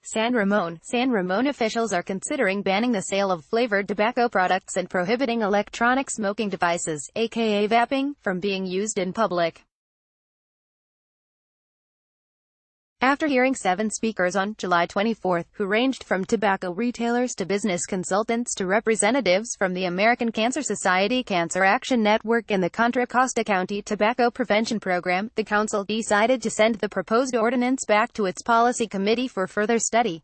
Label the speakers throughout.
Speaker 1: San Ramon officials are considering banning the sale of flavored tobacco products and prohibiting electronic smoking devices, aka vaping, from being used in public. After hearing 7 speakers on July 24, who ranged from tobacco retailers to business consultants to representatives from the American Cancer Society, Cancer Action Network and the Contra Costa County Tobacco Prevention Program, the council decided to send the proposed ordinance back to its policy committee for further study.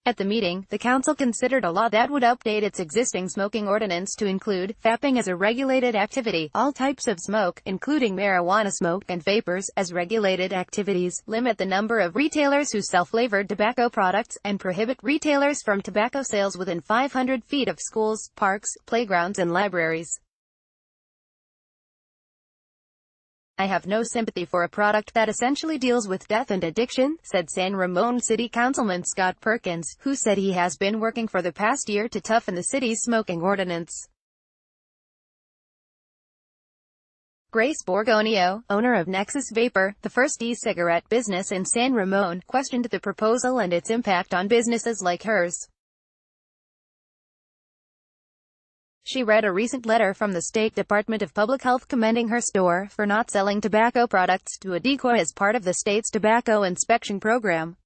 Speaker 1: At the meeting, the council considered a law that would update its existing smoking ordinance to include vaping as a regulated activity, all types of smoke, including marijuana smoke and vapors, as regulated activities, limit the number of retailers who sell flavored tobacco products, and prohibit retailers from tobacco sales within 500 feet of schools, parks, playgrounds and libraries. "I have no sympathy for a product that essentially deals with death and addiction," said San Ramon City Councilman Scott Perkins, who said he has been working for the past year to toughen the city's smoking ordinance. Grace Borgonio, owner of Nexus Vapor, the first e-cigarette business in San Ramon, questioned the proposal and its impact on businesses like hers. She read a recent letter from the State Department of Public Health commending her store for not selling tobacco products to a decoy as part of the state's tobacco inspection program.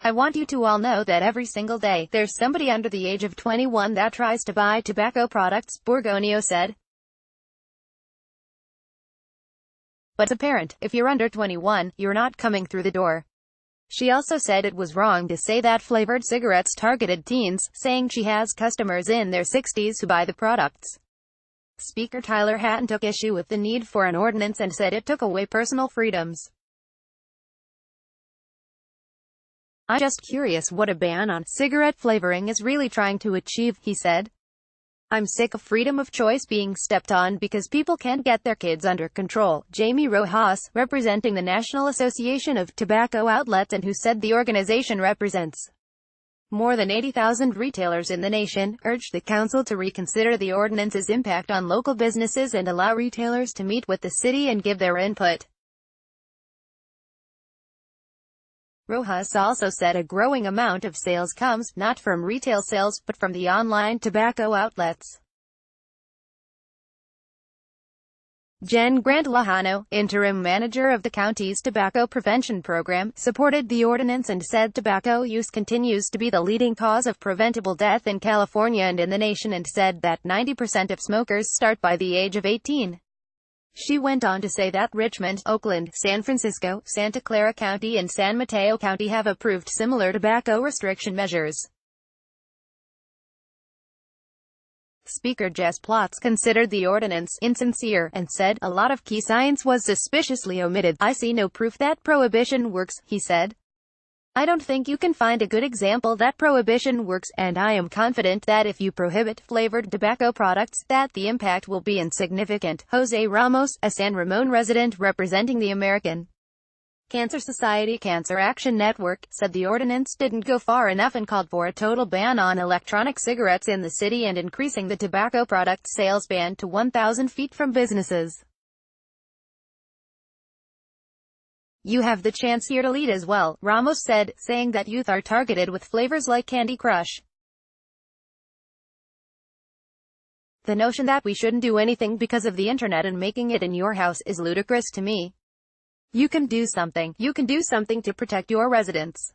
Speaker 1: "I want you to all know that every single day, there's somebody under the age of 21 that tries to buy tobacco products," Borgonio said. "But as a parent, if you're under 21, you're not coming through the door." She also said it was wrong to say that flavored cigarettes targeted teens, saying she has customers in their 60s who buy the products. Speaker Tyler Hatton took issue with the need for an ordinance and said it took away personal freedoms. "I'm just curious what a ban on cigarette flavoring is really trying to achieve," he said. "I'm sick of freedom of choice being stepped on because people can't get their kids under control." Jamie Rojas, representing the National Association of Tobacco Outlets and who said the organization represents more than 80,000 retailers in the nation, urged the council to reconsider the ordinance's impact on local businesses and allow retailers to meet with the city and give their input. Rojas also said a growing amount of sales comes, not from retail sales, but from the online tobacco outlets. Jen Grant Lajano, interim manager of the county's tobacco prevention program, supported the ordinance and said tobacco use continues to be the leading cause of preventable death in California and in the nation, and said that 90% of smokers start by the age of 18. She went on to say that Richmond, Oakland, San Francisco, Santa Clara County and San Mateo County have approved similar tobacco restriction measures. Speaker Jess Plotz considered the ordinance insincere and said, "A lot of key science was suspiciously omitted. I see no proof that prohibition works," he said. "I don't think you can find a good example that prohibition works, and I am confident that if you prohibit flavored tobacco products, that the impact will be insignificant." Jose Ramos, a San Ramon resident representing the American Cancer Society Cancer Action Network, said the ordinance didn't go far enough and called for a total ban on electronic cigarettes in the city and increasing the tobacco product sales ban to 1,000 feet from businesses. "You have the chance here to lead as well," Ramos said, saying that youth are targeted with flavors like Candy Crush. "The notion that we shouldn't do anything because of the internet and making it in your house is ludicrous to me. You can do something. You can do something to protect your residents."